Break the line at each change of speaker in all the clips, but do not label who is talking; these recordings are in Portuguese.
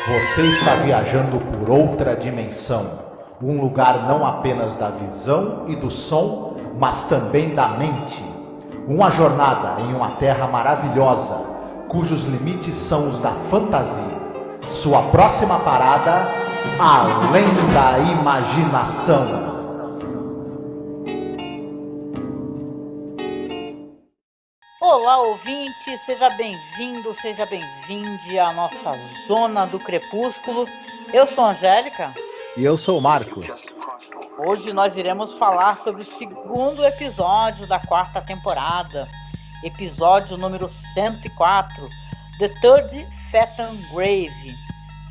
Você está viajando por outra dimensão, um lugar não apenas da visão e do som, mas também da mente. Uma jornada em uma terra maravilhosa, cujos limites são os da fantasia. Sua próxima parada, além da imaginação.
Olá, ouvinte, seja bem-vindo, seja bem-vinde à nossa Zona do Crepúsculo. Eu sou a Angélica.
E eu sou o Marcos.
Hoje nós iremos falar sobre o segundo episódio da quarta temporada, episódio número 104, The Third Phaeton Grave,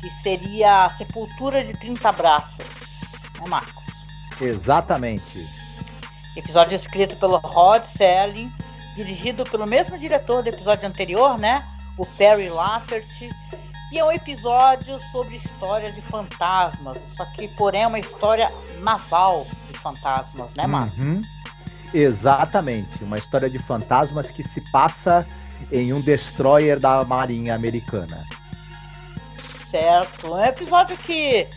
que seria a sepultura de 30 braças, né, Marcos?
Exatamente.
Episódio escrito pelo Rod Serling, dirigido pelo mesmo diretor do episódio anterior, né? O Perry Lafferty. E é um episódio sobre histórias de fantasmas. Só que, porém, é uma história naval de fantasmas, né, Marcos?
Exatamente. Uma história de fantasmas que se passa em um destroyer da Marinha Americana.
Certo. É um episódio que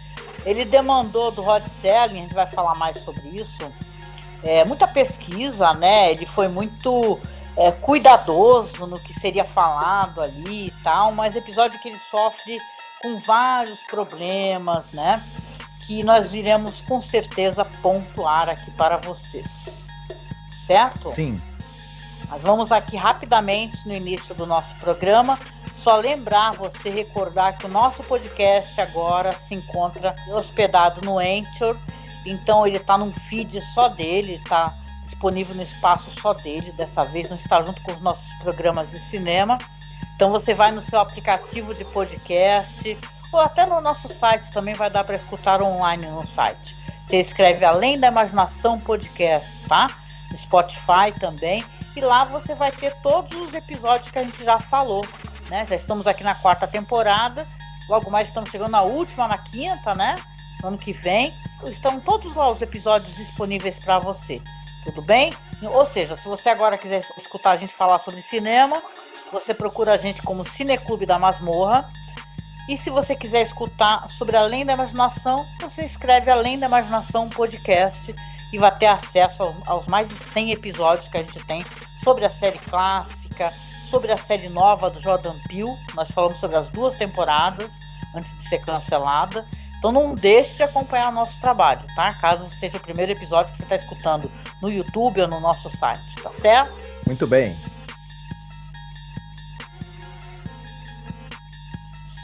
ele demandou do Rod Serling, a gente vai falar mais sobre isso. Muita pesquisa, né? Ele foi muito cuidadoso no que seria falado ali e tal, mas episódio que ele sofre com vários problemas, né? Que nós iremos com certeza pontuar aqui para vocês, certo?
Sim.
Nós vamos aqui rapidamente no início do nosso programa. Só lembrar você, recordar que o nosso podcast agora se encontra hospedado no Anchor. Então ele está num feed só dele, está disponível no espaço só dele. Dessa vez não está junto com os nossos programas de cinema. Então você vai no seu aplicativo de podcast ou até no nosso site também vai dar para escutar online no site. Você escreve Além da Imaginação Podcast, tá? No Spotify também. E lá você vai ter todos os episódios que a gente já falou, né? Já estamos aqui na quarta temporada. Logo mais estamos chegando na última, na quinta, né? Ano que vem, estão todos lá os episódios disponíveis para você, tudo bem? Ou seja, se você agora quiser escutar a gente falar sobre cinema, você procura a gente como Cineclube da Masmorra. E se você quiser escutar sobre Além da Imaginação, você escreve Além da Imaginação Podcast e vai ter acesso aos mais de 100 episódios que a gente tem sobre a série clássica, sobre a série nova do Jordan Peele. Nós falamos sobre as 2 temporadas antes de ser cancelada. Então não deixe de acompanhar o nosso trabalho, tá? Caso seja o primeiro episódio que você está escutando no YouTube ou no nosso site, tá certo?
Muito bem.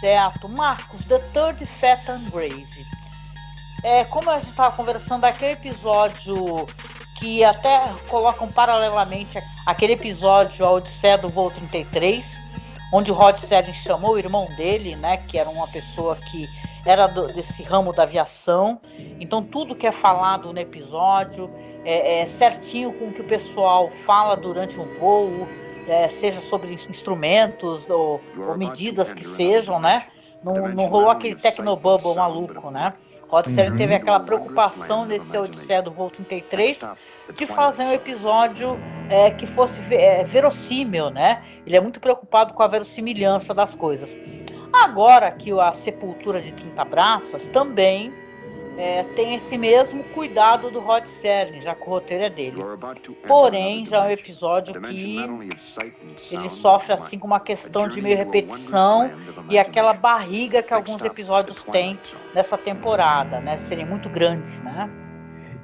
Certo. Marcos, The Third Phaeton Grave. Como a gente estava conversando, aquele episódio que até colocam paralelamente aquele episódio, a Odisseia do Voo 33, onde o Rod Serling chamou o irmão dele, né? Que era uma pessoa que era desse ramo da aviação. Então tudo que é falado no episódio é certinho com o que o pessoal fala durante um voo, seja sobre instrumentos ou medidas que sejam, né? Não rolou aquele technobubble maluco, né? Rod Serling teve aquela preocupação nesse Odisseia do Voo 33 de fazer um episódio que fosse verossímil, né? Ele é muito preocupado com a verossimilhança das coisas. Agora que a Sepultura de 30 Braças também tem esse mesmo cuidado do Rod Serling, já que o roteiro é dele. Porém, já é um episódio que ele sofre assim com uma questão de meio repetição e aquela barriga que alguns episódios têm nessa temporada, né? Serem muito grandes, né?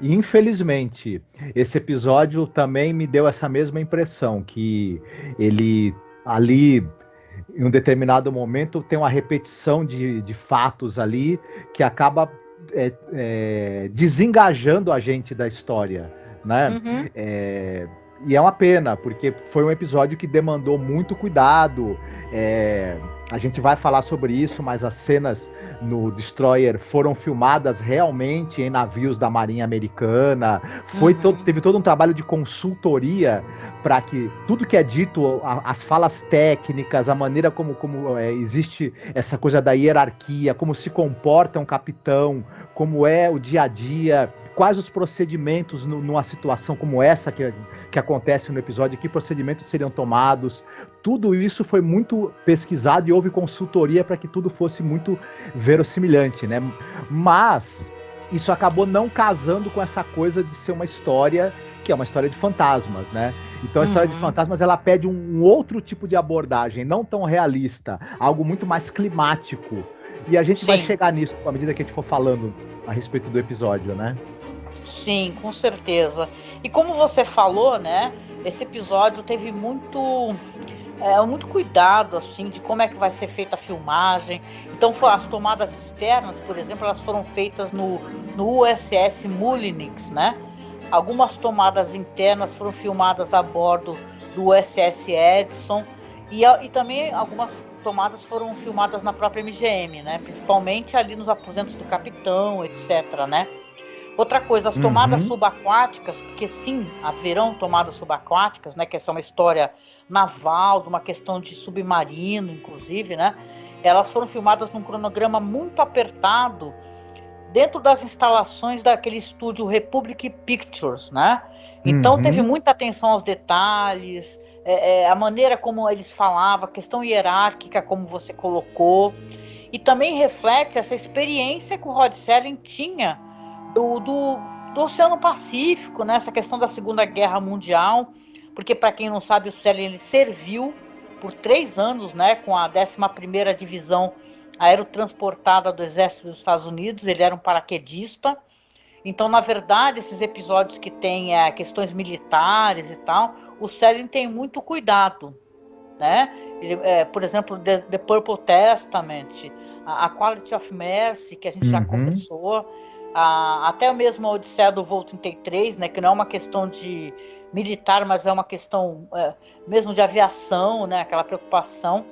Infelizmente, esse episódio também me deu essa mesma impressão, que ele ali, em um determinado momento, tem uma repetição de fatos ali que acaba desengajando a gente da história, né? E é uma pena, porque foi um episódio que demandou muito cuidado. A gente vai falar sobre isso, mas as cenas no Destroyer foram filmadas realmente em navios da Marinha Americana. Teve todo um trabalho de consultoria para que tudo que é dito, as falas técnicas, a maneira como existe essa coisa da hierarquia, como se comporta um capitão, como é o dia a dia, quais os procedimentos numa situação como essa que acontece no episódio, que procedimentos seriam tomados. Tudo isso foi muito pesquisado e houve consultoria para que tudo fosse muito verossimilhante, né? Mas isso acabou não casando com essa coisa de ser uma história que é uma história de fantasmas, né? Então a história de fantasmas, ela pede um outro tipo de abordagem, não tão realista, algo muito mais climático. E a gente vai chegar nisso à medida que a gente for falando a respeito do episódio, né?
Sim, com certeza. E como você falou, né? Esse episódio teve muito cuidado, assim, de como é que vai ser feita a filmagem. Então, as tomadas externas, por exemplo, elas foram feitas no USS Mullinix, né? Algumas tomadas internas foram filmadas a bordo do USS Edison e também algumas tomadas foram filmadas na própria MGM, né? Principalmente ali nos aposentos do capitão, etc, né? Outra coisa, as tomadas subaquáticas, porque sim, haverão tomadas subaquáticas, né? Que essa é uma história naval, de uma questão de submarino, inclusive, né? Elas foram filmadas num cronograma muito apertado dentro das instalações daquele estúdio Republic Pictures, né? Então teve muita atenção aos detalhes, a maneira como eles falavam, a questão hierárquica, como você colocou, e também reflete essa experiência que o Rod Serling tinha do Oceano Pacífico, né? Essa questão da Segunda Guerra Mundial, porque para quem não sabe, o Serling ele serviu por 3 anos, né, com a 11ª Divisão Aerotransportada do Exército dos Estados Unidos. Ele era um paraquedista. Então, na verdade, esses episódios que tem questões militares e tal, o Serling tem muito cuidado, né? Ele, por exemplo, The Purple Testament, a Quality of Mercy, que a gente já conversou, até mesmo a Odisseia do Voo 33, né, que não é uma questão de militar, mas é uma questão mesmo de aviação, né, aquela preocupação.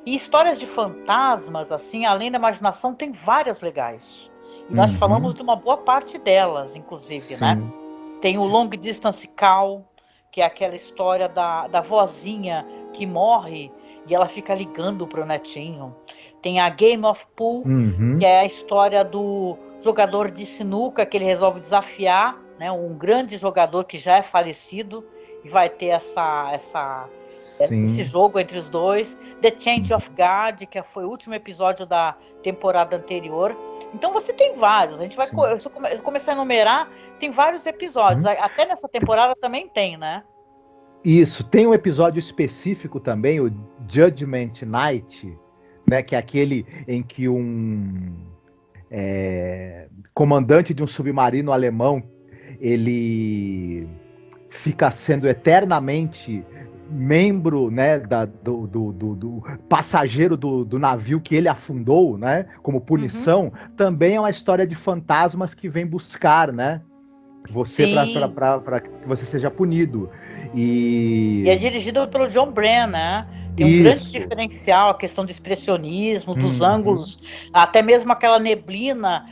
E histórias de fantasmas, assim, além da imaginação, tem várias legais. E nós falamos de uma boa parte delas, inclusive, né? Tem o Long Distance Call, que é aquela história da vozinha que morre e ela fica ligando pro netinho. Tem a Game of Pool, que é a história do jogador de sinuca que ele resolve desafiar, né? Um grande jogador que já é falecido, e vai ter esse jogo entre os dois. The Change of God, que foi o último episódio da temporada anterior. Então você tem vários. A gente vai começar a enumerar, tem vários episódios. Até nessa temporada também tem, né?
Isso, tem um episódio específico também, o Judgment Night, né, que é aquele em que um comandante de um submarino alemão, ele fica sendo eternamente membro, né, do passageiro do navio que ele afundou, né, como punição. Também é uma história de fantasmas que vem buscar, né, você para que você seja punido. E
é dirigido pelo John Brennan, né? Tem um grande diferencial, a questão do expressionismo, dos ângulos, até mesmo aquela neblina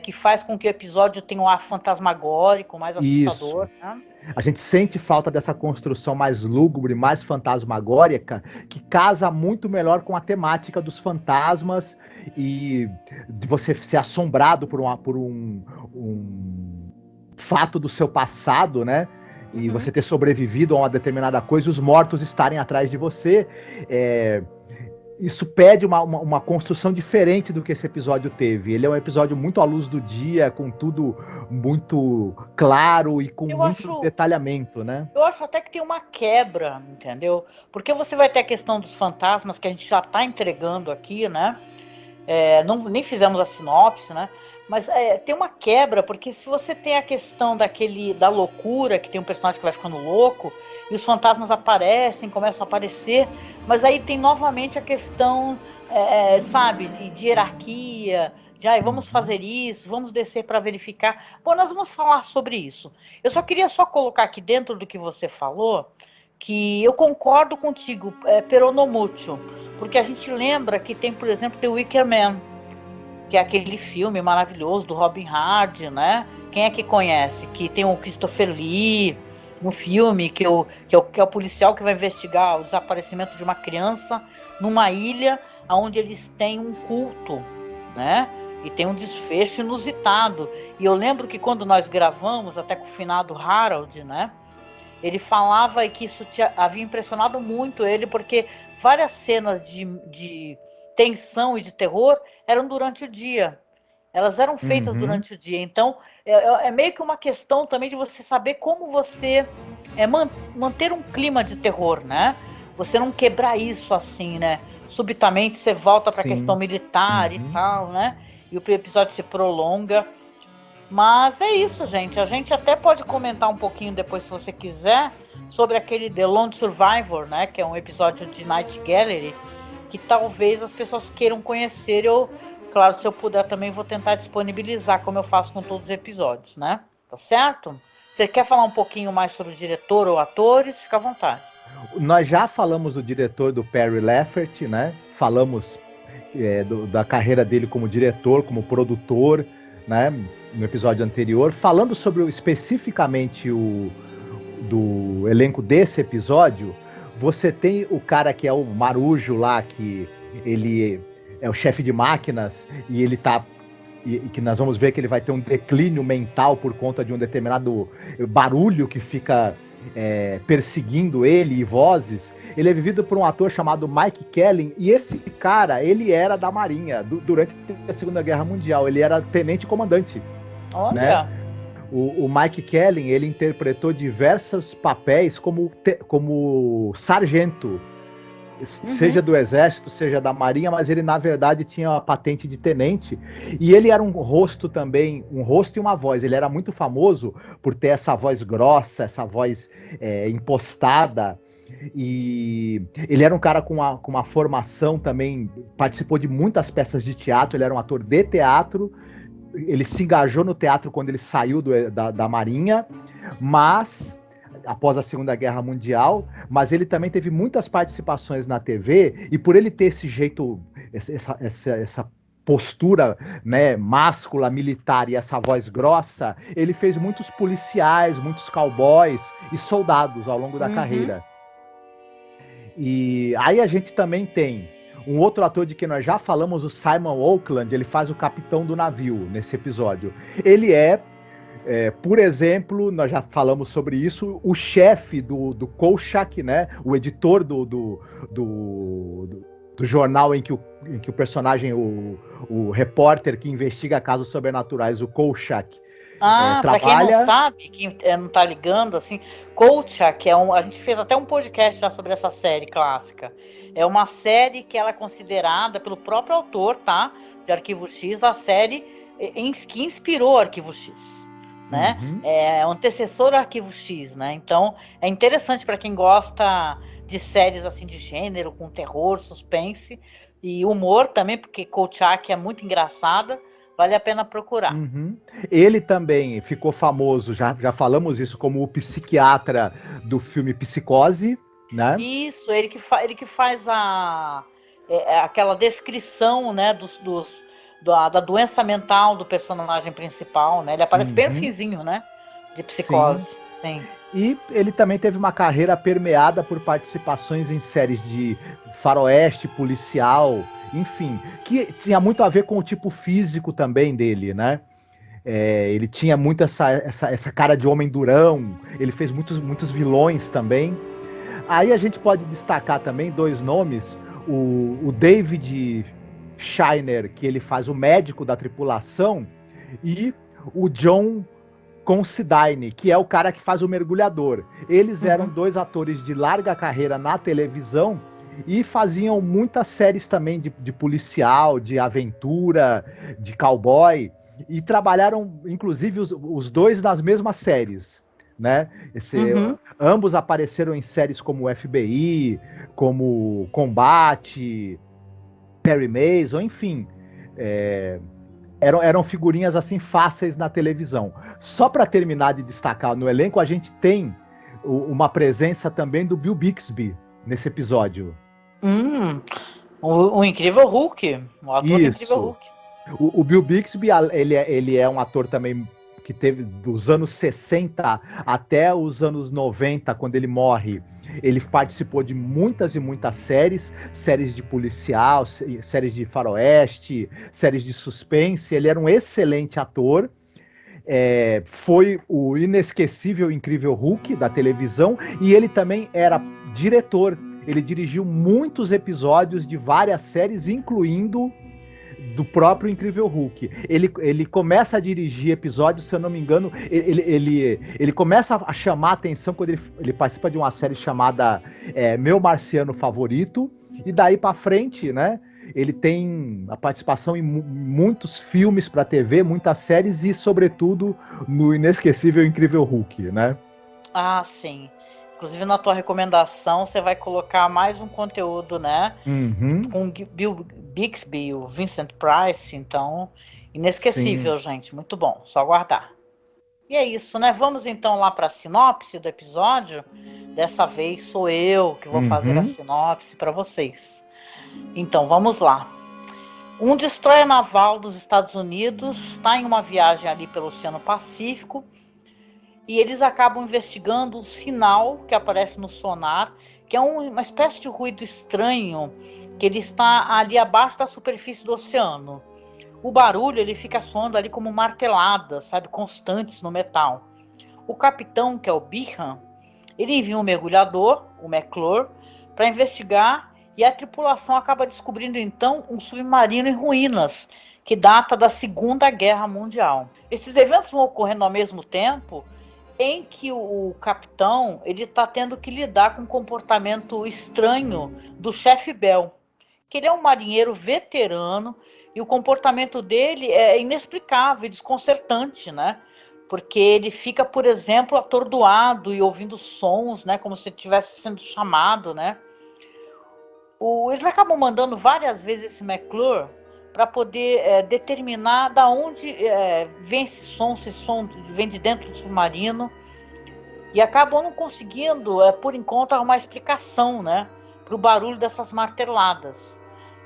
que faz com que o episódio tenha um ar fantasmagórico, mais assustador. Né?
A gente sente falta dessa construção mais lúgubre, mais fantasmagórica, que casa muito melhor com a temática dos fantasmas e de você ser assombrado por um fato do seu passado, né? E você ter sobrevivido a uma determinada coisa e os mortos estarem atrás de você. Isso pede uma construção diferente do que esse episódio teve. Ele é um episódio muito à luz do dia, com tudo muito claro e com muito detalhamento, né?
Eu acho até que tem uma quebra, entendeu? Porque você vai ter a questão dos fantasmas, que a gente já está entregando aqui, né? Nem fizemos a sinopse, né? Mas tem uma quebra, porque se você tem a questão da loucura, que tem um personagem que vai ficando louco, e os fantasmas aparecem, começam a aparecer, mas aí tem novamente a questão, sabe, de hierarquia, de vamos fazer isso, vamos descer para verificar. Bom, nós vamos falar sobre isso. Eu só queria colocar aqui dentro do que você falou, que eu concordo contigo, peronomútil, porque a gente lembra que tem, por exemplo, The Wicker Man, que é aquele filme maravilhoso do Robin Hood, né? Quem é que conhece? Que tem o Christopher Lee, no filme, que é o policial que vai investigar o desaparecimento de uma criança numa ilha onde eles têm um culto, né? E tem um desfecho inusitado. E eu lembro que quando nós gravamos, até com o finado Harold, né? Ele falava que isso havia impressionado muito ele, porque várias cenas de tensão e de terror eram durante o dia. Elas eram feitas durante o dia. Então, é meio que uma questão também de você saber como você manter um clima de terror, né? Você não quebrar isso assim, né? Subitamente você volta para a questão militar e tal, né? E o episódio se prolonga. Mas é isso, gente. A gente até pode comentar um pouquinho depois, se você quiser, sobre aquele The Lone Survivor, né? Que é um episódio de Night Gallery, que talvez as pessoas queiram conhecer. Claro, se eu puder também vou tentar disponibilizar, como eu faço com todos os episódios, né? Tá certo? Você quer falar um pouquinho mais sobre o diretor ou atores? Fica à vontade.
Nós já falamos do diretor, do Perry Lafferty, né? Falamos da carreira dele como diretor, como produtor, né? No episódio anterior. Falando sobre especificamente do elenco desse episódio, você tem o cara que é o Marujo lá, que ele é o chefe de máquinas, e ele tá. E que nós vamos ver que ele vai ter um declínio mental por conta de um determinado barulho que fica perseguindo ele e vozes. Ele é vivido por um ator chamado Mike Kellin, e esse cara, ele era da Marinha durante a Segunda Guerra Mundial, ele era tenente-comandante.
Olha!
Né? O Mike Kellin, ele interpretou diversos papéis como sargento, seja do exército, seja da marinha, mas ele na verdade tinha a patente de tenente, e ele era um rosto também, um rosto e uma voz. Ele era muito famoso por ter essa voz grossa, essa voz impostada, e ele era um cara com uma formação também, participou de muitas peças de teatro, ele era um ator de teatro. Ele se engajou no teatro quando ele saiu da Marinha, mas após a Segunda Guerra Mundial, mas ele também teve muitas participações na TV, e por ele ter esse jeito, essa postura, né, máscula, militar, e essa voz grossa, ele fez muitos policiais, muitos cowboys e soldados ao longo da carreira. E aí a gente também tem um outro ator de quem nós já falamos, o Simon Oakland. Ele faz o capitão do navio nesse episódio. Ele por exemplo, nós já falamos sobre isso, o chefe do Kolchak, né? O editor do jornal em que o personagem, o repórter que investiga casos sobrenaturais, o Kolchak,
trabalha. Pra quem não sabe, quem não tá ligando, assim, Kolchak a gente fez até um podcast já sobre essa série clássica. É uma série que ela é considerada pelo próprio autor, tá? De Arquivo X, a série que inspirou Arquivo X, né? É o antecessor do Arquivo X, né? Então, é interessante para quem gosta de séries assim de gênero, com terror, suspense e humor também, porque Kolchak é muito engraçada, vale a pena procurar.
Ele também ficou famoso, já falamos isso, como o psiquiatra do filme Psicose, né?
Isso, ele que faz aquela descrição, né, da doença mental do personagem principal, né? Ele aparece bem no finzinho, né? De Psicose. Sim.
E ele também teve uma carreira permeada por participações em séries de faroeste, policial, enfim, que tinha muito a ver com o tipo físico também dele, né? Ele tinha muito essa cara de homem durão, ele fez muitos vilões também. Aí a gente pode destacar também dois nomes, o David Shiner, que ele faz o médico da tripulação, e o John Considine, que é o cara que faz o mergulhador. Eles eram dois atores de larga carreira na televisão e faziam muitas séries também de policial, de aventura, de cowboy, e trabalharam, inclusive, os dois nas mesmas séries, né? Ambos apareceram em séries como FBI, como Combate, Perry Mason, enfim. Eram figurinhas assim fáceis na televisão. Só para terminar de destacar no elenco, a gente tem uma presença também do Bill Bixby nesse episódio.
O Incrível Hulk, o ator do Incrível Hulk.
O Bill Bixby, ele é um ator também que teve dos anos 60 até os anos 90, quando ele morre, ele participou de muitas e muitas séries de policial, séries de faroeste, séries de suspense. Ele era um excelente ator. Foi o inesquecível Incrível Hulk da televisão, e ele também era diretor. Ele dirigiu muitos episódios de várias séries, incluindo do próprio Incrível Hulk. Ele começa a dirigir episódios, se eu não me engano, ele começa a chamar a atenção quando ele participa de uma série chamada Meu Marciano Favorito, e daí para frente, né, ele tem a participação em muitos filmes para TV, muitas séries e, sobretudo, no inesquecível Incrível Hulk, né?
Ah, sim. Inclusive, na tua recomendação, você vai colocar mais um conteúdo, né?
Uhum.
Com Bill Bixby, o Vincent Price. Então, inesquecível, sim, gente. Muito bom. Só aguardar. E é isso, né? Vamos então lá para a sinopse do episódio. Dessa vez sou eu que vou fazer a sinopse para vocês. Então, vamos lá. Um destroyer naval dos Estados Unidos está em uma viagem ali pelo Oceano Pacífico, e eles acabam investigando um sinal que aparece no sonar, que é uma espécie de ruído estranho, que ele está ali abaixo da superfície do oceano. O barulho ele fica soando ali como marteladas, sabe, constantes no metal. O capitão, que é o Behan, ele envia um mergulhador, o McClure, para investigar, e a tripulação acaba descobrindo então um submarino em ruínas, que data da Segunda Guerra Mundial. Esses eventos vão ocorrendo ao mesmo tempo em que o capitão ele está tendo que lidar com o comportamento estranho do chefe Bell, que ele é um marinheiro veterano, e o comportamento dele é inexplicável e desconcertante, né? Porque ele fica, por exemplo, atordoado e ouvindo sons, né? Como se estivesse sendo chamado, né? Eles acabam mandando várias vezes esse McClure para poder determinar da onde vem esse som, se esse som vem de dentro do submarino, e acabam não conseguindo, por enquanto, uma explicação, né, para o barulho dessas marteladas.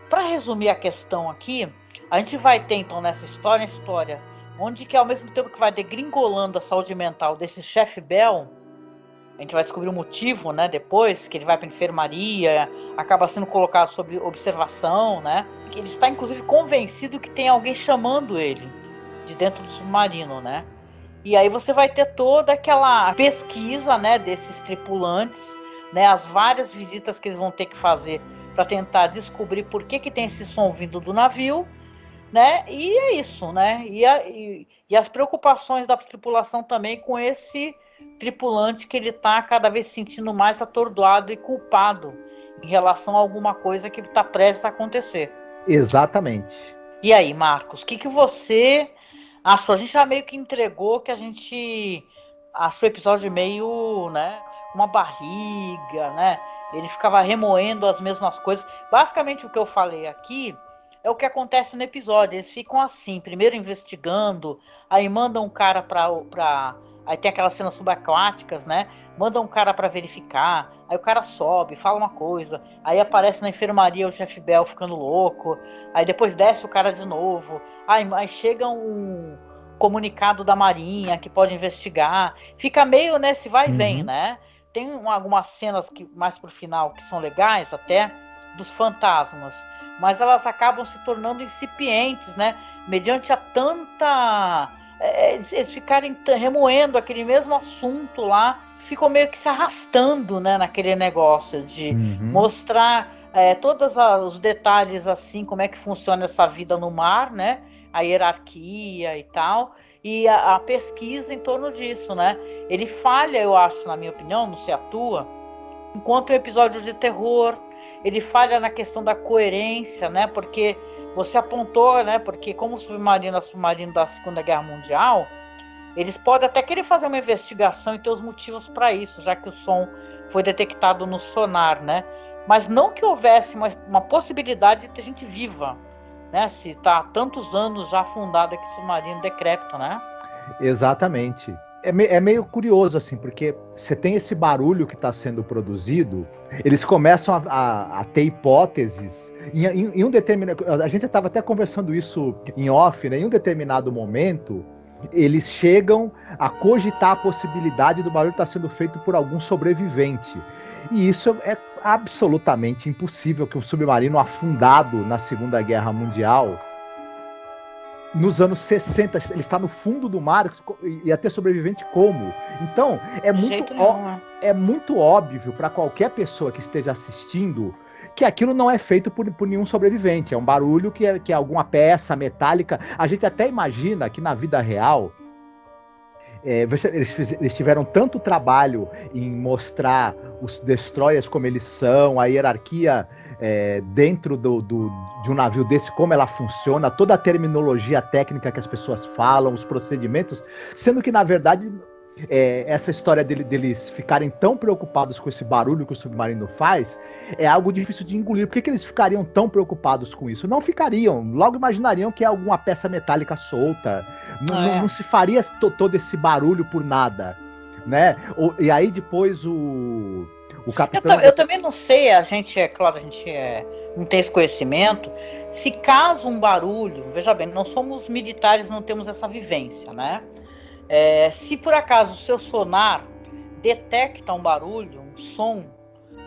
Para resumir a questão aqui, a gente vai ter então nessa história, onde que ao mesmo tempo que vai degringolando a saúde mental desse chefe Bell, a gente vai descobrir o motivo, né, depois, que ele vai para a enfermaria, acaba sendo colocado sob observação, né? Ele está, inclusive, convencido que tem alguém chamando ele de dentro do submarino, né? E aí você vai ter toda aquela pesquisa, né, desses tripulantes, né, as várias visitas que eles vão ter que fazer para tentar descobrir por que tem esse som vindo do navio, né? E é isso, né? E as preocupações da tripulação também com esse tripulante que ele está cada vez se sentindo mais atordoado e culpado em relação a alguma coisa que está prestes a acontecer.
Exatamente.
E aí, Marcos, o que você achou? A gente já meio que entregou que a gente achou o episódio meio, né, uma barriga, né? Ele ficava remoendo as mesmas coisas. Basicamente o que eu falei aqui é o que acontece no episódio. Eles ficam assim, primeiro investigando, aí mandam um cara pra... Aí tem aquelas cenas subaquáticas, né? Manda um cara para verificar, aí o cara sobe, fala uma coisa, aí aparece na enfermaria o chefe Bell ficando louco, aí depois desce o cara de novo, aí chega um comunicado da Marinha que pode investigar, fica meio nesse vai e vem, né? Tem algumas cenas que mais pro final que são legais até, dos fantasmas, mas elas acabam se tornando incipientes, né? Mediante a tanta... Eles ficarem remoendo aquele mesmo assunto lá, ficou meio que se arrastando, né, naquele negócio de mostrar todos os detalhes, assim, como é que funciona essa vida no mar, né, a hierarquia e tal, e a pesquisa em torno disso, né. Ele falha, eu acho, na minha opinião, não sei a tua, enquanto o episódio de terror, ele falha na questão da coerência, né, porque você apontou, né, porque como o submarino é submarino da Segunda Guerra Mundial, eles podem até querer fazer uma investigação e ter os motivos para isso, já que o som foi detectado no sonar, né? Mas não que houvesse uma possibilidade de ter gente viva, né? Se está há tantos anos já afundado aquele submarino decrépito, né?
Exatamente. É meio curioso, assim, porque você tem esse barulho que está sendo produzido, eles começam a ter hipóteses. Em um determinado... A gente estava até conversando isso em off, né? Em um determinado momento, eles chegam a cogitar a possibilidade do barulho estar sendo feito por algum sobrevivente. E isso é absolutamente impossível, que um submarino afundado na Segunda Guerra Mundial, nos anos 60, ele está no fundo do mar, ia ter sobrevivente como? Então, é muito óbvio para qualquer pessoa que esteja assistindo que aquilo não é feito por nenhum sobrevivente. É um barulho que é alguma peça metálica. A gente até imagina que na vida real, eles tiveram tanto trabalho em mostrar os destroyers como eles são, a hierarquia dentro de um navio desse, como ela funciona, toda a terminologia técnica que as pessoas falam, os procedimentos, sendo que, na verdade, essa história deles ficarem tão preocupados com esse barulho que o submarino faz é algo difícil de engolir. Por que eles ficariam tão preocupados com isso? Não ficariam, logo imaginariam que é alguma peça metálica solta, não se faria todo esse barulho por nada, né? E aí depois o capitão...
Eu também não sei, a gente não tem esse conhecimento, se caso um barulho, veja bem, não somos militares, não temos essa vivência, né? Se por acaso o seu sonar detecta um barulho, um som,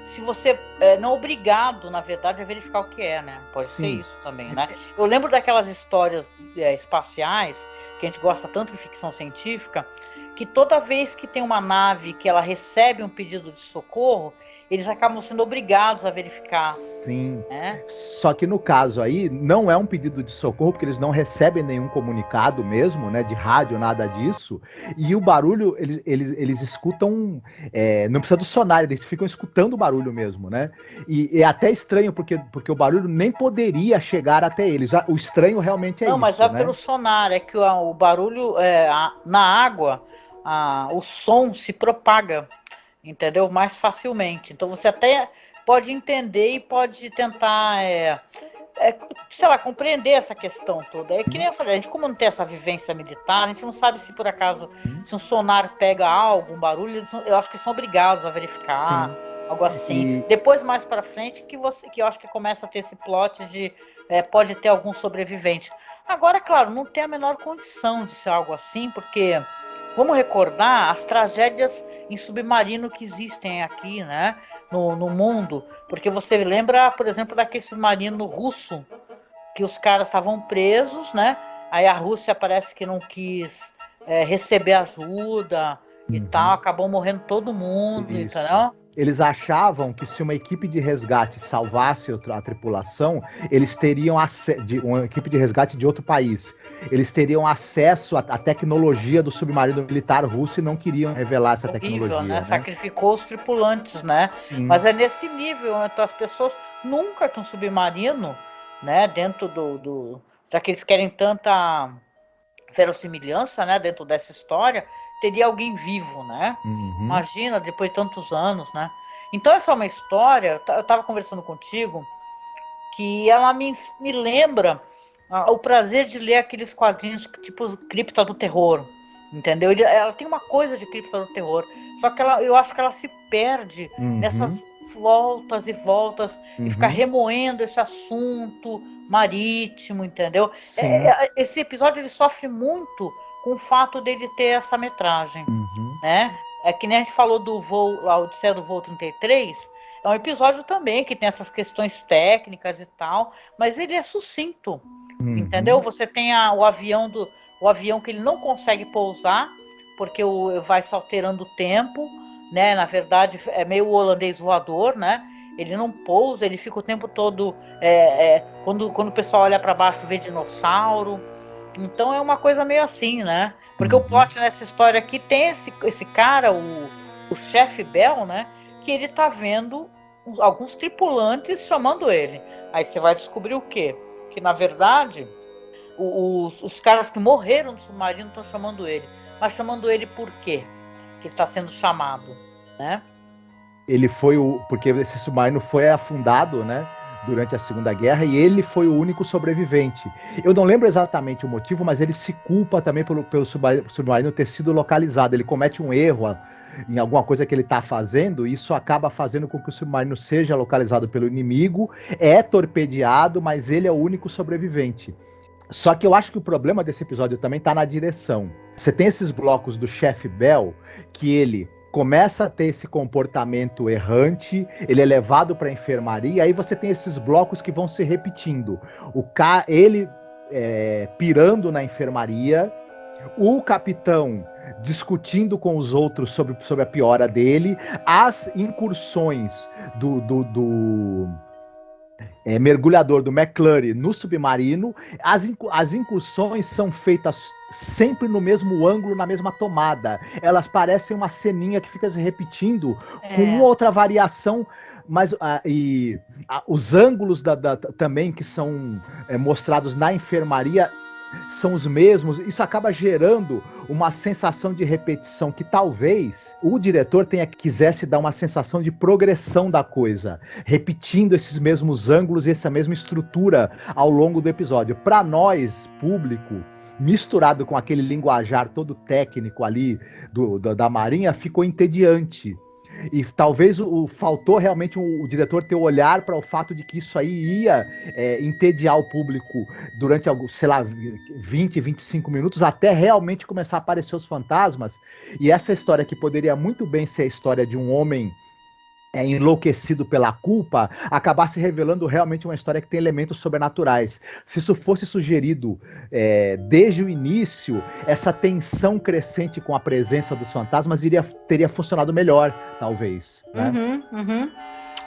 se você não é obrigado, na verdade, a verificar o que é, né? Pode ser isso também, né? Eu lembro daquelas histórias espaciais, que a gente gosta tanto de ficção científica, que toda vez que tem uma nave que ela recebe um pedido de socorro, eles acabam sendo obrigados a verificar.
Sim. Só que no caso aí, não é um pedido de socorro, porque eles não recebem nenhum comunicado mesmo, né? De rádio, nada disso. E o barulho, eles escutam... não precisa do sonar, eles ficam escutando o barulho mesmo, né? E é até estranho, porque o barulho nem poderia chegar até eles. O estranho realmente é isso,
não, mas é pelo sonar, é que o barulho, na água, o som se propaga, entendeu? Mais facilmente. Então você até pode entender e pode tentar, sei lá, compreender essa questão toda. É que nem eu falei, a gente, como não tem essa vivência militar, a gente não sabe se por acaso, se um sonar pega algo, um barulho, eu acho que são obrigados a verificar. Sim. Algo assim. Depois, mais pra frente, que eu acho que começa a ter esse plot de pode ter algum sobrevivente. Agora, claro, não tem a menor condição de ser algo assim, porque vamos recordar as tragédias em submarino que existem aqui, né, no mundo, porque você lembra, por exemplo, daquele submarino russo, que os caras estavam presos, né, aí a Rússia parece que não quis receber ajuda e tal, acabou morrendo todo mundo, entendeu?
Eles achavam que se uma equipe de resgate salvasse a tripulação, eles teriam uma equipe de resgate de outro país. Eles teriam acesso à tecnologia do submarino militar russo e não queriam revelar essa tecnologia.
Né? Sacrificou os tripulantes, né? Sim. Mas é nesse nível, então as pessoas nunca que um submarino, né, dentro já que eles querem tanta verossimilhança, né, dentro dessa história, teria alguém vivo, né? Imagina, depois de tantos anos, né? Então essa é uma história, eu estava conversando contigo, que ela me lembra o prazer de ler aqueles quadrinhos tipo Cripta do Terror, entendeu? Ela tem uma coisa de Cripta do Terror, só que eu acho que ela se perde nessas voltas e voltas, e ficar remoendo esse assunto marítimo, entendeu? Esse episódio ele sofre muito com o fato dele ter essa metragem, né? É que nem a gente falou do voo, a Odisseia do Voo 33, é um episódio também que tem essas questões técnicas e tal, mas ele é sucinto, entendeu? Você tem o avião que ele não consegue pousar, porque vai se alterando o tempo, né? Na verdade, é meio holandês voador, né? Ele não pousa, ele fica o tempo todo... quando o pessoal olha para baixo, vê dinossauro. Então é uma coisa meio assim, né? Porque o plot nessa história aqui tem esse cara, o chefe Bell, né? Que ele tá vendo alguns tripulantes chamando ele. Aí você vai descobrir o quê? Que na verdade os caras que morreram no submarino estão chamando ele. Mas chamando ele por quê? Que ele está sendo chamado, né?
Ele foi porque esse submarino foi afundado, né? Durante a Segunda Guerra, e ele foi o único sobrevivente. Eu não lembro exatamente o motivo, mas ele se culpa também pelo submarino ter sido localizado. Ele comete um erro em alguma coisa que ele está fazendo, e isso acaba fazendo com que o submarino seja localizado pelo inimigo, é torpedeado, mas ele é o único sobrevivente. Só que eu acho que o problema desse episódio também tá na direção. Você tem esses blocos do chefe Bell, que ele começa a ter esse comportamento errante, ele é levado para a enfermaria, aí você tem esses blocos que vão se repetindo. Ele pirando na enfermaria, o capitão discutindo com os outros sobre a piora dele, as incursões do mergulhador do McClure no submarino. As incursões são feitas sempre no mesmo ângulo, na mesma tomada. Elas parecem uma ceninha que fica se repetindo com uma outra variação, mas os ângulos também que são mostrados na enfermaria são os mesmos. Isso acaba gerando uma sensação de repetição que talvez o diretor quisesse dar uma sensação de progressão da coisa, repetindo esses mesmos ângulos e essa mesma estrutura ao longo do episódio. Para nós, público, misturado com aquele linguajar todo técnico ali da Marinha, ficou entediante. E talvez faltou realmente o diretor ter o olhar para o fato de que isso aí ia entediar o público durante, sei lá, 20, 25 minutos, até realmente começar a aparecer os fantasmas. E essa história, que poderia muito bem ser a história de um homem enlouquecido pela culpa, acabar se revelando realmente uma história que tem elementos sobrenaturais. Se isso fosse sugerido desde o início, essa tensão crescente com a presença dos fantasmas teria funcionado melhor, talvez. Né?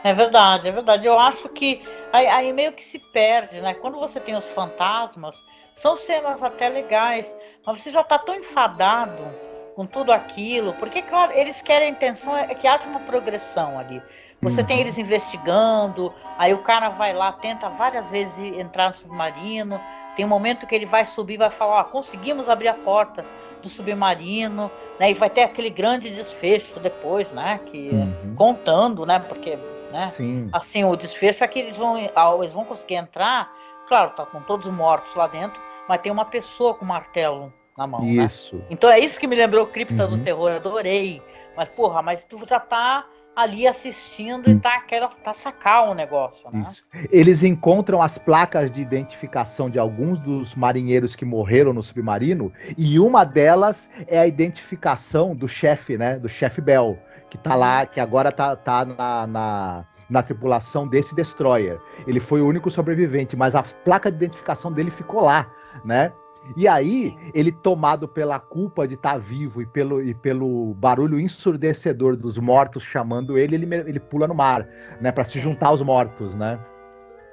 É verdade, é verdade. Eu acho que aí meio que se perde, né? Quando você tem os fantasmas, são cenas até legais, mas você já está tão enfadado com tudo aquilo, porque, claro, eles querem a intenção é que haja uma progressão ali. Você tem eles investigando, aí o cara vai lá, tenta várias vezes entrar no submarino, tem um momento que ele vai subir e vai falar, conseguimos abrir a porta do submarino, né, e vai ter aquele grande desfecho depois, né, que contando, né, porque, né, assim, o desfecho é que eles vão conseguir entrar, claro, tá com todos mortos lá dentro, mas tem uma pessoa com martelo na mão,
isso.
Né? Então é isso que me lembrou Cripta do Terror, adorei. Mas, porra, mas tu já tá ali assistindo e tá sacar o negócio, né?
Isso. Eles encontram as placas de identificação de alguns dos marinheiros que morreram no submarino, e uma delas é a identificação do chefe, né? Do chefe Bell, que tá lá, que agora tá na tripulação desse destroyer. Ele foi o único sobrevivente, mas a placa de identificação dele ficou lá, né? E aí, ele, tomado pela culpa de estar vivo e pelo barulho ensurdecedor dos mortos chamando ele pula no mar, né, para se juntar aos mortos, né?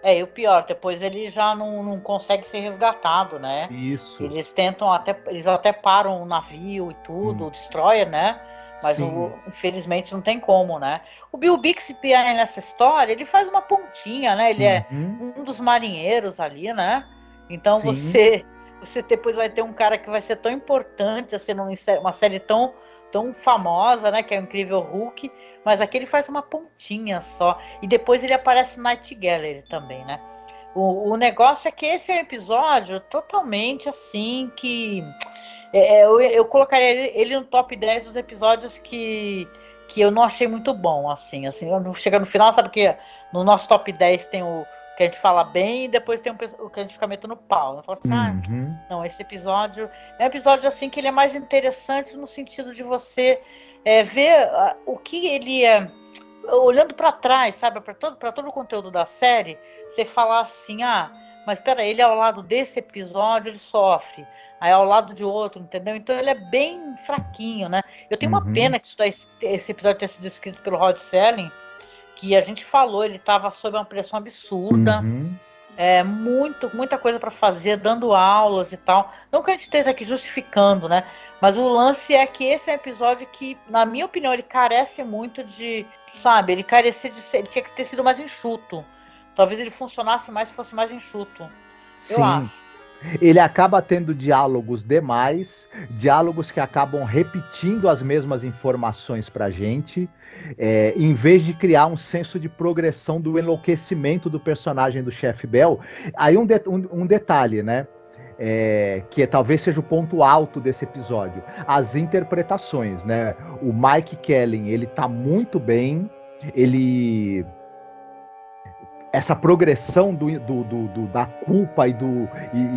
E o pior, depois ele já não consegue ser resgatado, né?
Isso.
Eles tentam eles até param o navio e tudo, o destroyer, né? Mas infelizmente não tem como, né? O Bill Bixby nessa história, ele faz uma pontinha, né? Ele é um dos marinheiros ali, né? Então você depois vai ter um cara que vai ser tão importante, assim, uma série tão famosa, né, que é o Incrível Hulk, mas aqui ele faz uma pontinha só, e depois ele aparece no Night Gallery também, né. O negócio é que esse é um episódio totalmente assim, que eu colocaria ele no top 10 dos episódios que eu não achei muito bom, assim, chega no final, sabe que no nosso top 10 tem o que a gente fala bem, e depois tem o que a gente fica metendo pau. Fala assim, não, esse episódio é um episódio assim que ele é mais interessante no sentido de você ver o que ele é, olhando para trás, sabe, para todo o conteúdo da série, você falar assim, mas espera, ele ao lado desse episódio ele sofre, aí ao lado de outro, entendeu? Então ele é bem fraquinho, né? Eu tenho uma pena que esse episódio tenha sido escrito pelo Rod Serling, que a gente falou, ele estava sob uma pressão absurda, muita coisa para fazer, dando aulas e tal. Não que a gente esteja aqui justificando, né? Mas o lance é que esse é um episódio que, na minha opinião, ele carece muito de, sabe, ele tinha que ter sido mais enxuto. Talvez ele funcionasse mais se fosse mais enxuto.
Eu acho. Ele acaba tendo diálogos demais, diálogos que acabam repetindo as mesmas informações pra gente, em vez de criar um senso de progressão do enlouquecimento do personagem do chefe Bell. Aí um detalhe, né? Que talvez seja o ponto alto desse episódio, as interpretações, né? O Mike Kellin, ele tá muito bem, ele essa progressão da culpa e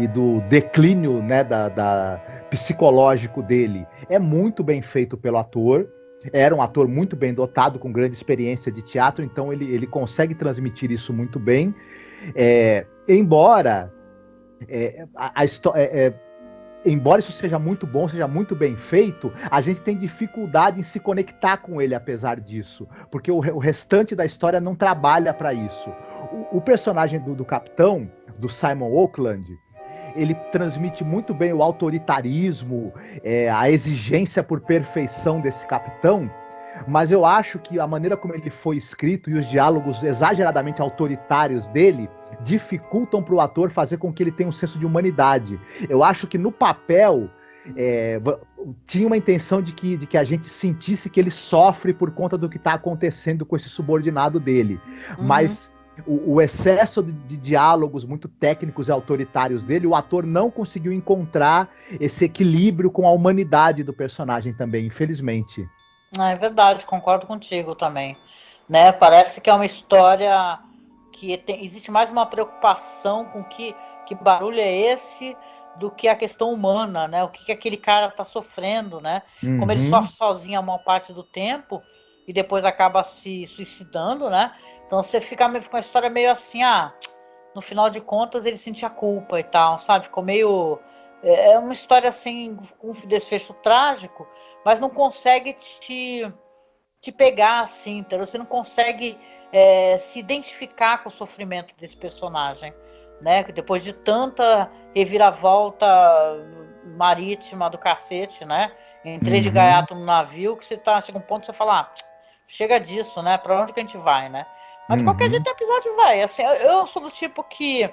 do declínio, né, da psicológico dele é muito bem feito pelo ator. Era um ator muito bem dotado, com grande experiência de teatro, então ele consegue transmitir isso muito bem. Embora a história... embora isso seja muito bom, seja muito bem feito, a gente tem dificuldade em se conectar com ele apesar disso, porque o restante da história não trabalha para isso. O personagem do capitão, do Simon Oakland, ele transmite muito bem o autoritarismo, a exigência por perfeição desse capitão, mas eu acho que a maneira como ele foi escrito e os diálogos exageradamente autoritários dele dificultam para o ator fazer com que ele tenha um senso de humanidade. Eu acho que no papel tinha uma intenção de que a gente sentisse que ele sofre por conta do que está acontecendo com esse subordinado dele. Mas o excesso de diálogos muito técnicos e autoritários dele, o ator não conseguiu encontrar esse equilíbrio com a humanidade do personagem também, infelizmente.
É verdade, concordo contigo também. Né? Parece que é uma história que existe mais uma preocupação com que barulho é esse do que a questão humana, né? O que aquele cara está sofrendo, né? Como ele sofre sozinho a maior parte do tempo e depois acaba se suicidando, né? Então você fica com a história meio assim, no final de contas ele sentia culpa e tal, sabe? Ficou meio... É uma história assim, com um desfecho trágico, mas não consegue te pegar assim, entendeu? Você não consegue se identificar com o sofrimento desse personagem, né? Depois de tanta reviravolta marítima do cacete, né? Entrei de gaiato no navio, que chega um ponto que você fala, chega disso, né? Pra onde que a gente vai, né? Mas de qualquer jeito o episódio vai. Assim, eu sou do tipo que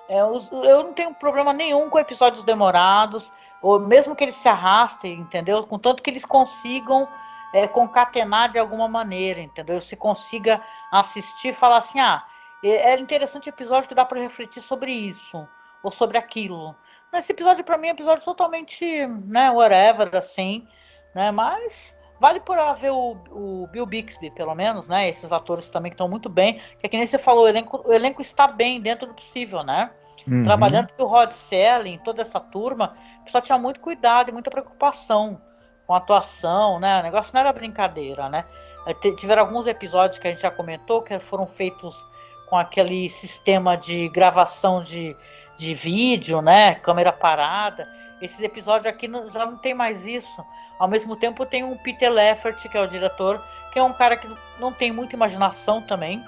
eu não tenho problema nenhum com episódios demorados, ou mesmo que eles se arrastem, entendeu? Contanto que eles consigam concatenar de alguma maneira, entendeu? Se consiga assistir e falar assim, é interessante episódio que dá para refletir sobre isso, ou sobre aquilo. Esse episódio, para mim, é um episódio totalmente, né, whatever, assim, né? Mas vale por ver o Bill Bixby, pelo menos, né? Esses atores também que estão muito bem. Que nem você falou, o elenco está bem dentro do possível, né? Trabalhando, porque o Rod Serling, toda essa turma, só tinha muito cuidado e muita preocupação com a atuação, né? O negócio não era brincadeira, né? Tiveram alguns episódios que a gente já comentou que foram feitos com aquele sistema de gravação de vídeo, né? Câmera parada. Esses episódios aqui já não tem mais isso. Ao mesmo tempo tem o Peter Leffert, que é o diretor, que é um cara que não tem muita imaginação também,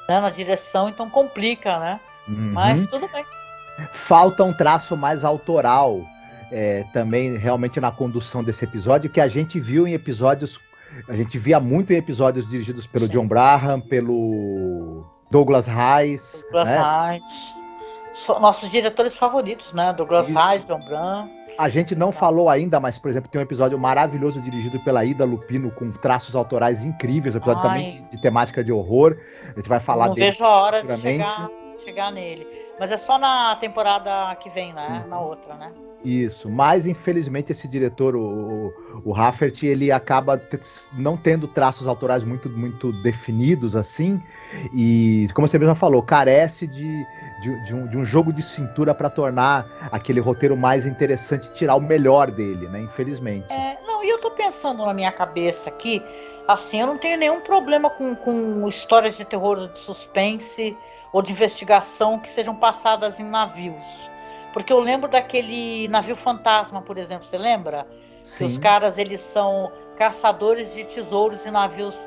né, na direção, então complica, né? Mas tudo bem.
Falta um traço mais autoral também, realmente, na condução desse episódio, que a gente viu em episódios... A gente via muito em episódios dirigidos pelo John Braham, pelo Douglas Heyes.
Nossos diretores favoritos, né? Douglas Heyes, John Braham.
A gente não falou ainda, mas, por exemplo, tem um episódio maravilhoso dirigido pela Ida Lupino, com traços autorais incríveis, um episódio também de temática de horror. A gente vai falar dele.
Não vejo a hora de chegar nele. Mas é só na temporada que vem, né? Na outra, né?
Isso, mas infelizmente esse diretor, o Rafferty, ele acaba não tendo traços autorais muito, muito definidos assim, e como você mesmo falou, carece de um jogo de cintura para tornar aquele roteiro mais interessante, tirar o melhor dele, né? Infelizmente.
E eu tô pensando na minha cabeça aqui, assim, eu não tenho nenhum problema com histórias de terror, de suspense ou de investigação que sejam passadas em navios. Porque eu lembro daquele navio fantasma, por exemplo, você lembra? Sim. Que os caras, eles são caçadores de tesouros em navios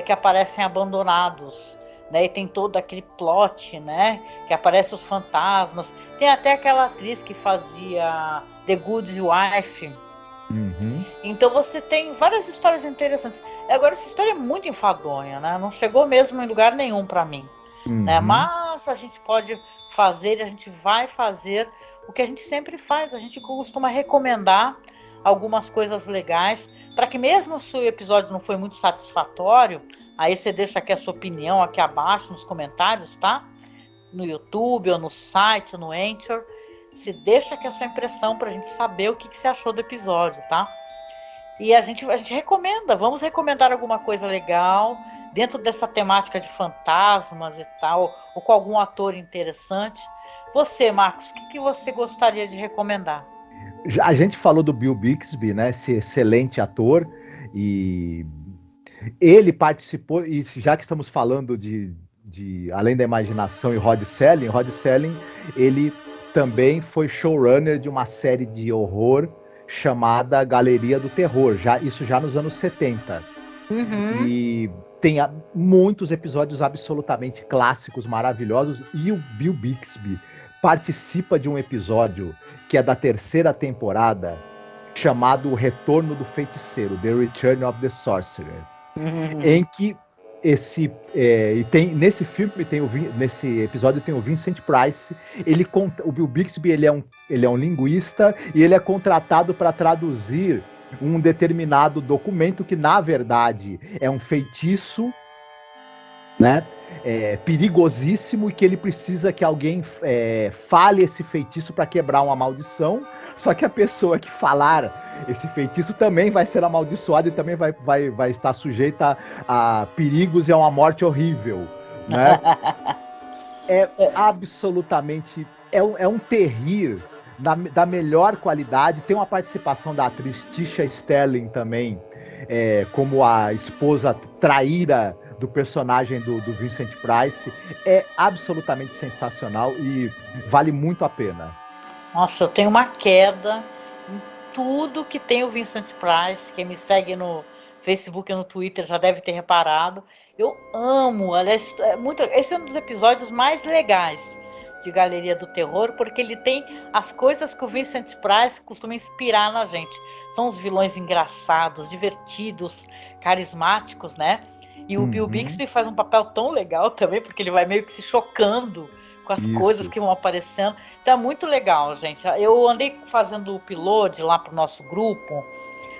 que aparecem abandonados, né? E tem todo aquele plot, né? Que aparecem os fantasmas. Tem até aquela atriz que fazia The Good Wife. Então você tem várias histórias interessantes. Agora, essa história é muito enfadonha, né? Não chegou mesmo em lugar nenhum para mim. Né? Mas a gente pode fazer, a gente vai fazer o que a gente sempre faz. A gente costuma recomendar algumas coisas legais, para que mesmo se o episódio não foi muito satisfatório, aí você deixa aqui a sua opinião aqui abaixo nos comentários, tá? No YouTube, ou no site, ou no Anchor. Você deixa aqui a sua impressão para a gente saber o que você achou do episódio, tá? E a gente recomenda, vamos recomendar alguma coisa legal, dentro dessa temática de fantasmas e tal, ou com algum ator interessante. Você, Marcos, o que você gostaria de recomendar?
A gente falou do Bill Bixby, né? Esse excelente ator, e ele participou, e já que estamos falando de Além da Imaginação e Rod Serling, ele também foi showrunner de uma série de horror chamada Galeria do Terror, isso já nos anos 70. E tem muitos episódios absolutamente clássicos, maravilhosos, e o Bill Bixby participa de um episódio que é da terceira temporada, chamado O Retorno do Feiticeiro, The Return of the Sorcerer, em que nesse episódio tem o Vincent Price. O Bill Bixby ele é um linguista e ele é contratado para traduzir um determinado documento que na verdade é um feitiço, né? Perigosíssimo, e que ele precisa que alguém fale esse feitiço para quebrar uma maldição. Só que a pessoa que falar esse feitiço também vai ser amaldiçoada e também vai estar sujeita a perigos e a uma morte horrível, né? Absolutamente é um terrir da melhor qualidade. Tem uma participação da atriz Tisha Sterling também, como a esposa traíra do personagem do Vincent Price. É absolutamente sensacional e vale muito a pena.
Nossa, eu tenho uma queda em tudo que tem o Vincent Price. Quem me segue no Facebook e no Twitter já deve ter reparado. Eu amo, aliás, esse é um dos episódios mais legais de Galeria do Terror, porque ele tem as coisas que o Vincent Price costuma inspirar na gente. São os vilões engraçados, divertidos, carismáticos, né? E o Bill Bixby faz um papel tão legal também, porque ele vai meio que se chocando com as coisas que vão aparecendo. Então é muito legal, gente. Eu andei fazendo o upload lá pro nosso grupo.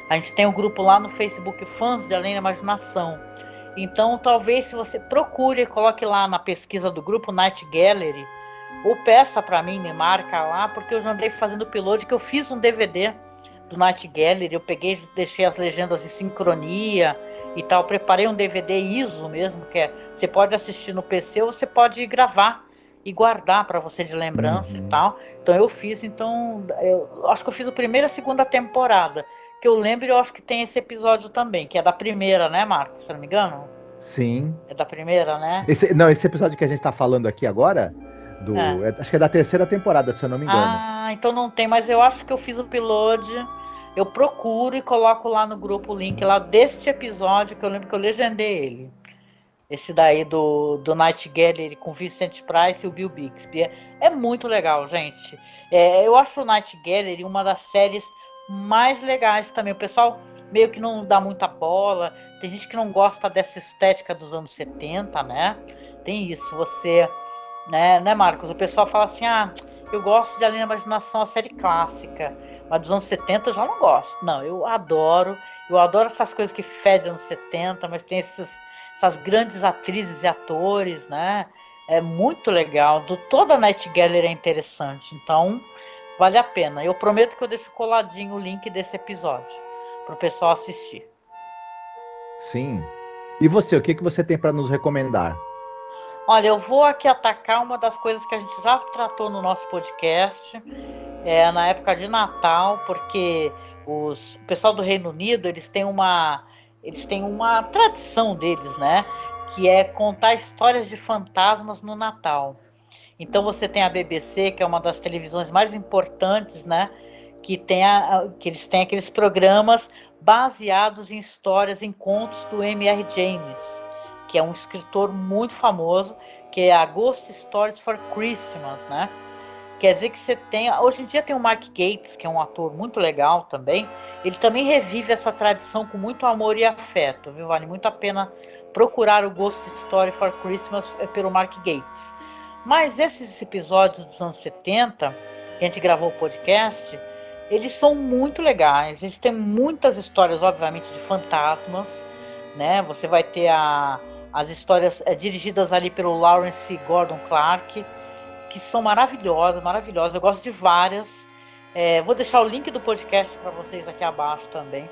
A gente tem um grupo lá no Facebook, Fãs de Além da Imaginação. Então talvez, se você procure, coloque lá na pesquisa do grupo Night Gallery, ou peça para mim, me marca lá, porque eu já andei fazendo o upload, que eu fiz um DVD do Night Gallery. Eu peguei, deixei as legendas em sincronia e tal. Preparei um DVD ISO mesmo, que você pode assistir no PC ou você pode gravar e guardar para você de lembrança e tal. Então eu fiz, eu acho que eu fiz a primeira e a segunda temporada, que eu lembro. Eu acho que tem esse episódio também, que é da primeira, né, Marcos? Se não me engano?
Sim.
É da primeira, né?
Esse episódio que a gente tá falando aqui agora, acho que é da terceira temporada, se eu não me engano.
Ah, então não tem, mas eu acho que eu fiz o upload. Eu procuro e coloco lá no grupo o link lá deste episódio, que eu lembro que eu legendei ele. Esse daí do Night Gallery com Vincent Price e o Bill Bixby. É muito legal, gente. Eu acho o Night Gallery uma das séries mais legais também. O pessoal meio que não dá muita bola. Tem gente que não gosta dessa estética dos anos 70, né? Tem isso, você... Né, Marcos? O pessoal fala assim, eu gosto de Além da Imaginação, a série clássica, mas dos anos 70 eu já não gosto. Não, eu adoro essas coisas que fedem anos 70, mas tem essas grandes atrizes e atores, né? É muito legal. Toda a Night Gallery é interessante, então vale a pena. Eu prometo que eu deixo coladinho o link desse episódio para o pessoal assistir.
Sim. E você, o que você tem para nos recomendar?
Olha, eu vou aqui atacar uma das coisas que a gente já tratou no nosso podcast, na época de Natal, porque o pessoal do Reino Unido, eles têm uma tradição deles, né? Que é contar histórias de fantasmas no Natal. Então você tem a BBC, que é uma das televisões mais importantes, né? Que eles têm aqueles programas baseados em histórias, em contos do M.R. James, que é um escritor muito famoso, que é a Ghost Stories for Christmas, né? Quer dizer que você tem... Hoje em dia tem o Mark Gatiss, que é um ator muito legal também. Ele também revive essa tradição com muito amor e afeto, viu? Vale muito a pena procurar o Ghost Story for Christmas pelo Mark Gatiss. Mas esses episódios dos anos 70, que a gente gravou o podcast, eles são muito legais. Eles têm muitas histórias, obviamente, de fantasmas, né? Você vai ter as histórias dirigidas ali pelo Lawrence Gordon Clark, que são maravilhosas. Eu gosto de várias. Vou deixar o link do podcast para vocês aqui abaixo também.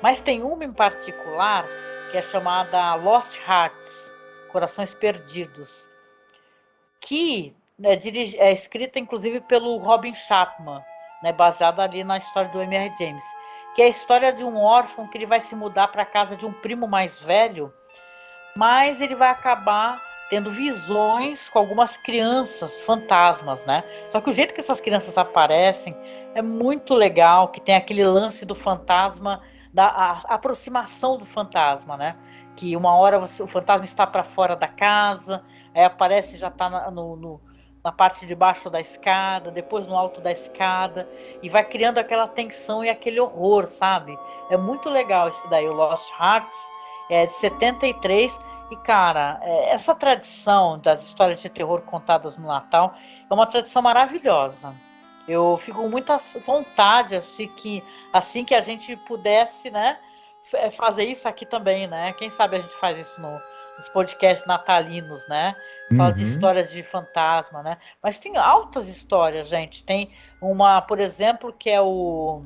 Mas tem uma em particular, que que é chamada Lost Hearts, Corações Perdidos, que é escrita inclusive pelo Robin Chapman, né, baseada ali na história do M.R. James, que é a história de um órfão que ele vai se mudar para a casa de um primo mais velho, mas ele vai acabar tendo visões com algumas crianças fantasmas, né? Só que o jeito que essas crianças aparecem é muito legal, que tem aquele lance do fantasma, da aproximação do fantasma, né? Que uma hora o fantasma está para fora da casa, aí aparece e já está na parte de baixo da escada, depois no alto da escada, e vai criando aquela tensão e aquele horror, sabe? É muito legal esse daí, o Lost Hearts, é de 73, e cara, essa tradição das histórias de terror contadas no Natal é uma tradição maravilhosa. Eu fico com muita vontade, assim que a gente pudesse, né, fazer isso aqui também, né? Quem sabe a gente faz isso nos podcasts natalinos, né? Fala de histórias de fantasma, né? Mas tem altas histórias, gente. Tem uma, por exemplo, que é o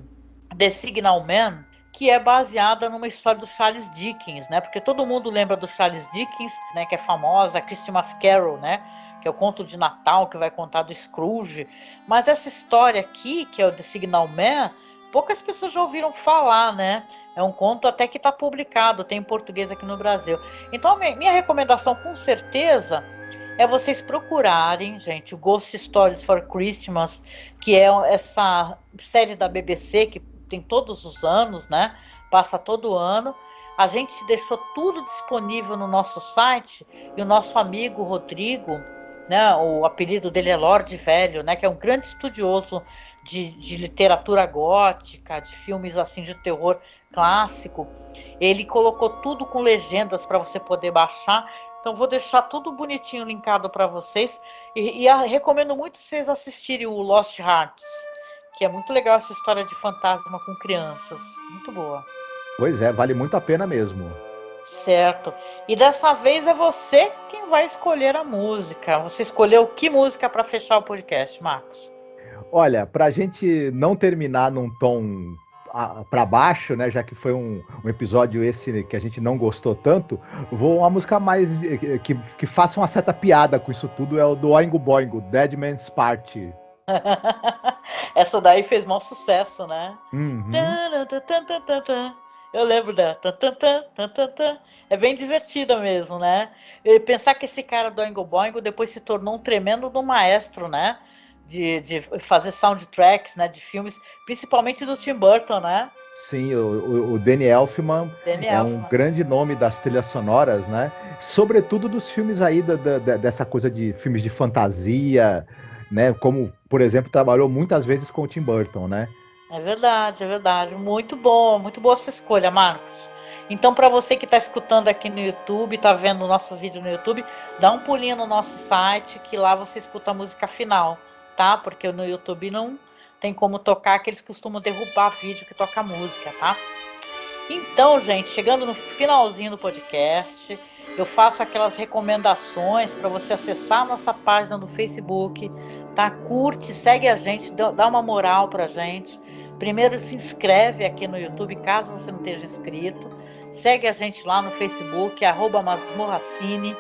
The Signal Man, que é baseada numa história do Charles Dickens, né? Porque todo mundo lembra do Charles Dickens, né? Que é famosa, a Christmas Carol, né? Que é o conto de Natal que vai contar do Scrooge. Mas essa história aqui, que é o The Signal Man, poucas pessoas já ouviram falar, né? É um conto até que está publicado, tem em português aqui no Brasil. Então, minha recomendação, com certeza, é vocês procurarem, gente, o Ghost Stories for Christmas, que é essa série da BBC que tem todos os anos, né? Passa todo ano. A gente deixou tudo disponível no nosso site, e o nosso amigo Rodrigo, né? O apelido dele é Lorde Velho, né? Que é um grande estudioso de literatura gótica, de filmes assim de terror clássico. Ele colocou tudo com legendas para você poder baixar. Então vou deixar tudo bonitinho linkado para vocês, e recomendo muito vocês assistirem o Lost Hearts, que é muito legal essa história de fantasma com crianças, muito boa.
Pois é, vale muito a pena mesmo.
Certo. E dessa vez é você quem vai escolher a música. Você escolheu que música para fechar o podcast, Marcos?
Olha, pra gente não terminar num tom para baixo, né? Já que foi um episódio esse que a gente não gostou tanto, vou uma música mais que faça uma certa piada com isso tudo, é o do Oingo Boingo, Dead Man's Party.
Essa daí fez maior sucesso, né?
Uhum.
Eu lembro da. É bem divertida mesmo, né? E pensar que esse cara do Oingo Boingo depois se tornou um tremendo do maestro, né? De fazer soundtracks, né? De filmes, principalmente do Tim Burton, né?
Sim, o Danny Elfman é um grande nome das trilhas sonoras, né? Sobretudo dos filmes aí, dessa coisa de filmes de fantasia, né? Como, por exemplo, trabalhou muitas vezes com o Tim Burton, né?
É verdade, é verdade. Muito bom, muito boa sua escolha, Marcos. Então, para você que está escutando aqui no YouTube, está vendo o nosso vídeo no YouTube, dá um pulinho no nosso site, que lá você escuta a música final, tá? Porque no YouTube não tem como tocar, que eles costumam derrubar vídeo que toca música, tá? Então, gente, chegando no finalzinho do podcast, eu faço aquelas recomendações para você acessar a nossa página do Facebook, tá? Curte, segue a gente, dá uma moral pra gente. Primeiro, se inscreve aqui no YouTube, caso você não esteja inscrito. Segue a gente lá no Facebook, @masmorracine.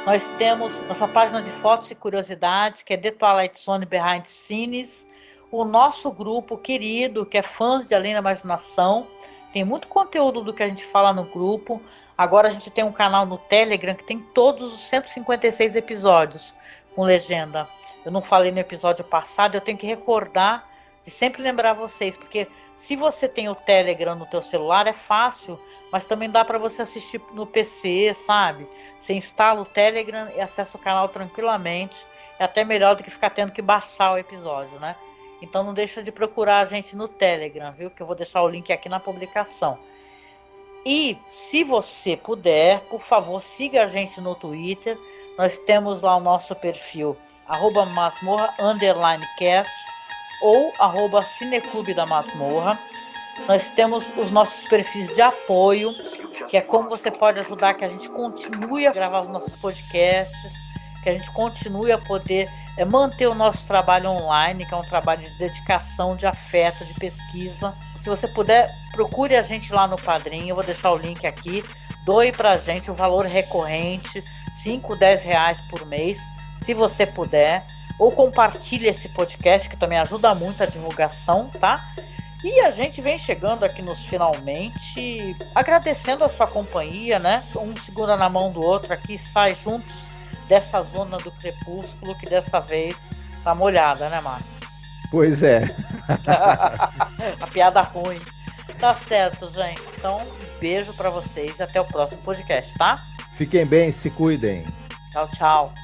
Nós temos nossa página de fotos e curiosidades, que é The Twilight Zone Behind Scenes. O nosso grupo querido, que é Fãs de Além da Imaginação. Tem muito conteúdo do que a gente fala no grupo. Agora a gente tem um canal no Telegram que tem todos os 156 episódios com legenda. Eu não falei no episódio passado, eu tenho que recordar de sempre lembrar vocês, porque se você tem o Telegram no teu celular é fácil, mas também dá para você assistir no PC, sabe? Você instala o Telegram e acessa o canal tranquilamente. É até melhor do que ficar tendo que baixar o episódio, né? Então não deixa de procurar a gente no Telegram, viu? Que eu vou deixar o link aqui na publicação. E se você puder, por favor, siga a gente no Twitter. Nós temos lá o nosso perfil @masmorra_cast ou @cineclube da masmorra. Nós temos os nossos perfis de apoio, que é como você pode ajudar que a gente continue a gravar os nossos podcasts, que a gente continue a poder manter o nosso trabalho online, que é um trabalho de dedicação, de afeto, de pesquisa. Se você puder, procure a gente lá no Padrim, eu vou deixar o link aqui. doe pra gente o valor recorrente, 5, 10 reais por mês, se você puder, ou compartilhe esse podcast, que também ajuda muito a divulgação, tá? E a gente vem chegando aqui nos finalmente, agradecendo a sua companhia, né? Um segura na mão do outro aqui, sai juntos dessa zona do crepúsculo, que dessa vez tá molhada, né, Marcos?
Pois é.
A piada ruim. Tá certo, gente. Então, beijo pra vocês e até o próximo podcast, tá?
Fiquem bem, se cuidem.
Tchau, tchau.